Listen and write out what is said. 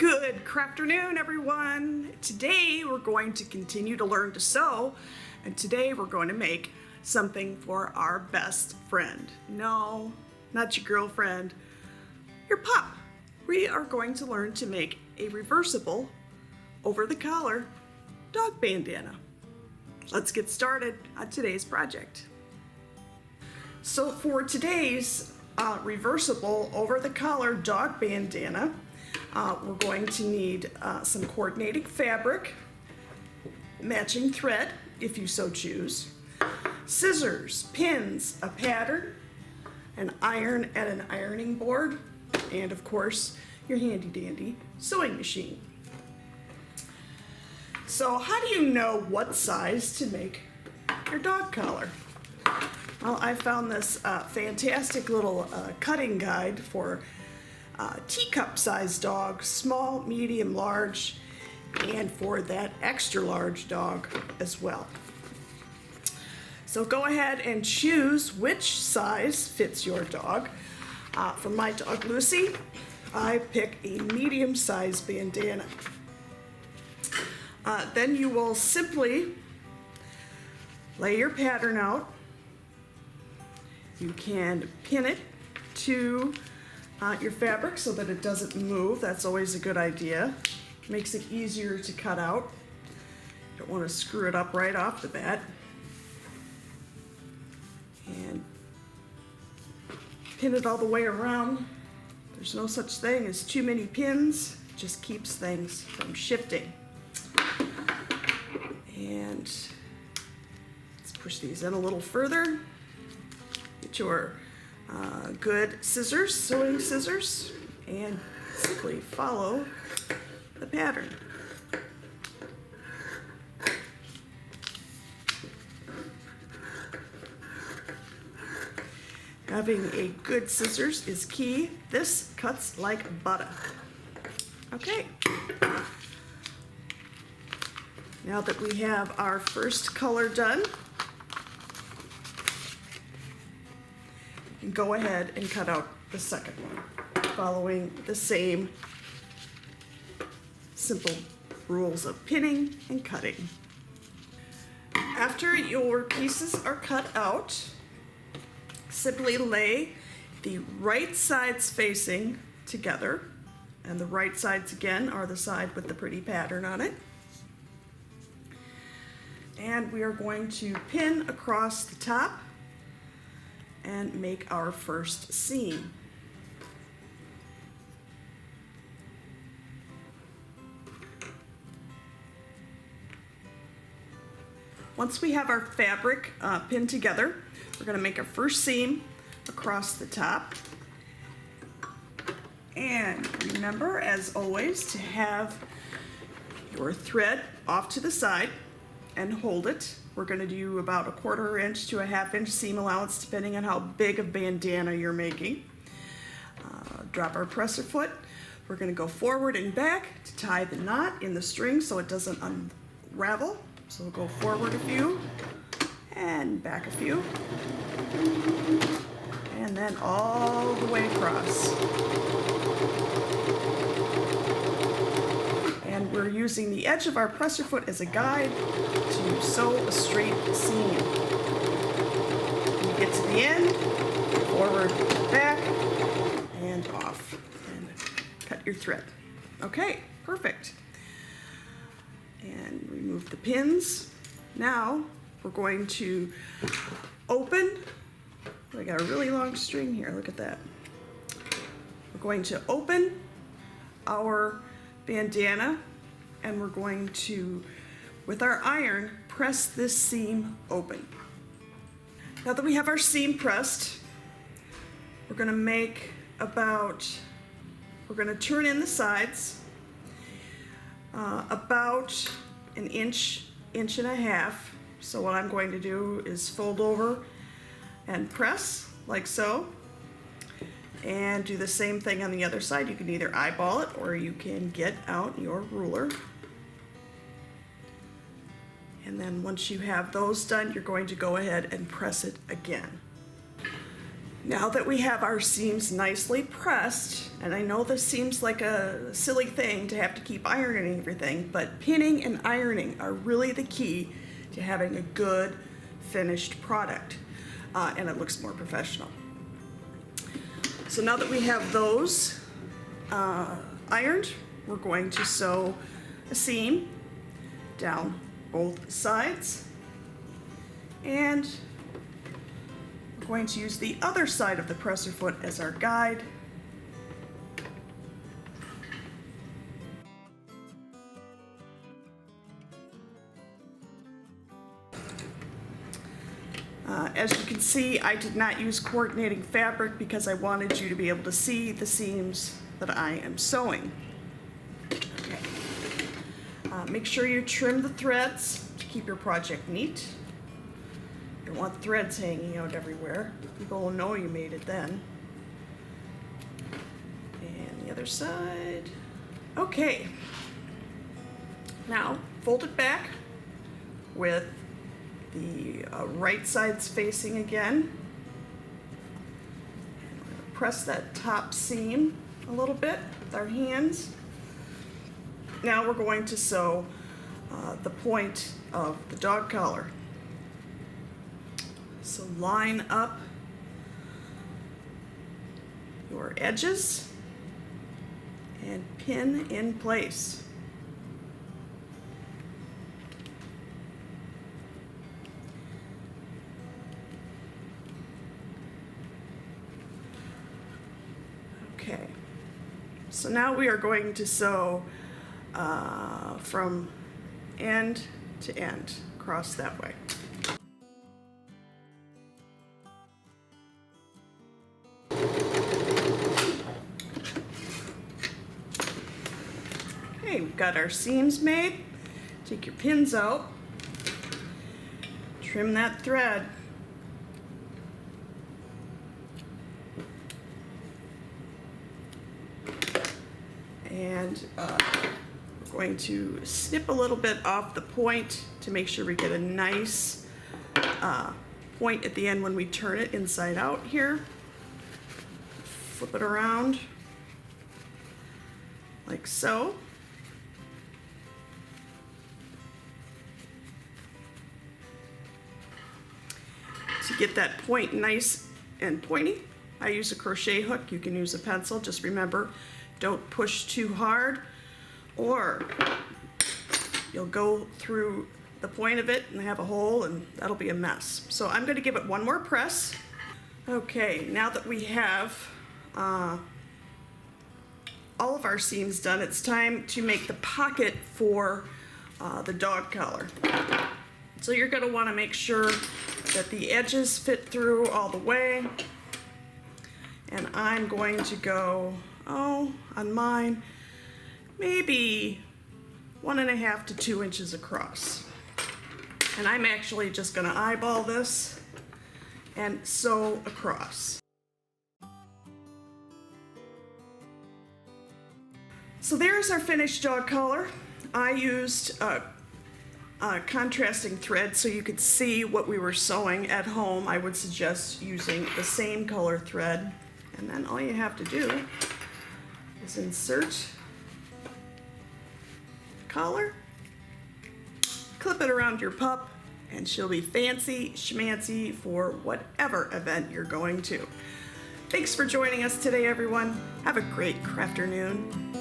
Good CrafterNoon, everyone. Today we're going to continue to learn to sew, and today we're going to make something for our best friend. No, not your girlfriend, your pup. We are going to learn to make a reversible over-the-collar dog bandana. Let's get started on today's project. So for today's reversible over-the-collar dog bandana, we're going to need some coordinating fabric, matching thread if you so choose, scissors, pins, a pattern, an iron at an ironing board, and of course your handy dandy sewing machine. So how do you know what size to make your dog collar? Well, I found this fantastic little cutting guide for teacup-sized dogs, small, medium, large, and for that extra large dog as well. So go ahead and choose which size fits your dog. For my dog Lucy, I pick a medium-sized bandana. Then you will simply lay your pattern out. You can pin it to your fabric so that it doesn't move. That's always a good idea. Makes it easier to cut out. Don't want to screw it up right off the bat. And pin it all the way around. There's no such thing as too many pins. It just keeps things from shifting. And let's push these in a little further. Get your good scissors, sewing scissors, and simply follow the pattern. Having a good scissors is key. This cuts like butter. Okay. Now that we have our first color done, go ahead and cut out the second one, following the same simple rules of pinning and cutting. After your pieces are cut out, simply lay the right sides facing together, and the right sides again are the side with the pretty pattern on it. And we are going to pin across the top and make our first seam. Once we have our fabric pinned together, we're going to make our first seam across the top. And remember, as always, to have your thread off to the side and hold it. We're going to do about a 1/4 inch to a 1/2 inch seam allowance depending on how big a bandana you're making. Drop our presser foot. We're going to go forward and back to tie the knot in the string so it doesn't unravel. So we'll go forward a few and back a few, and then all the way across. And we're using the edge of our presser foot as a guide to sew a straight seam. When you get to the end, forward, back, and off, and cut your thread. Okay, perfect. And remove the pins. Now we're going to open. I got a really long string here, look at that. We're going to open our bandana, and we're going to, with our iron, press this seam open. Now that we have our seam pressed, we're going to make we're going to turn in the sides about an inch, inch and a half. So what I'm going to do is fold over and press like so, and do the same thing on the other side. You can either eyeball it or you can get out your ruler. And then once you have those done, you're going to go ahead and press it again. Now that we have our seams nicely pressed, and I know this seems like a silly thing to have to keep ironing everything, but pinning and ironing are really the key to having a good finished product, and it looks more professional. So now that we have those ironed, we're going to sew a seam down both sides, and we're going to use the other side of the presser foot as our guide. As you can see, I did not use coordinating fabric because I wanted you to be able to see the seams that I am sewing. Okay. Make sure you trim the threads to keep your project neat. You don't want threads hanging out everywhere. People will know you made it then. And the other side. Okay. Now, fold it back with the right side's facing again. We're going to press that top seam a little bit with our hands. Now we're going to sew the point of the dog collar. So line up your edges and pin in place. Okay, so now we are going to sew from end to end, across that way. Okay, we've got our seams made. Take your pins out, trim that thread. And we're going to snip a little bit off the point to make sure we get a nice point at the end when we turn it inside out here. Flip it around like so. To get that point nice and pointy, I use a crochet hook. You can use a pencil. Just remember, don't push too hard or you'll go through the point of it and have a hole, and that'll be a mess. So I'm going to give it one more press. Okay, now that we have all of our seams done, it's time to make the pocket for the dog collar. So you're going to want to make sure that the edges fit through all the way. And I'm going to go, on mine, maybe 1.5 to 2 inches across. And I'm actually just going to eyeball this and sew across. So there's our finished dog collar. I used contrasting thread so you could see what we were sewing at home. I would suggest using the same color thread, and then all you have to do is insert the collar, clip it around your pup, and she'll be fancy schmancy for whatever event you're going to. Thanks for joining us today, everyone. Have a great CrafterNoon.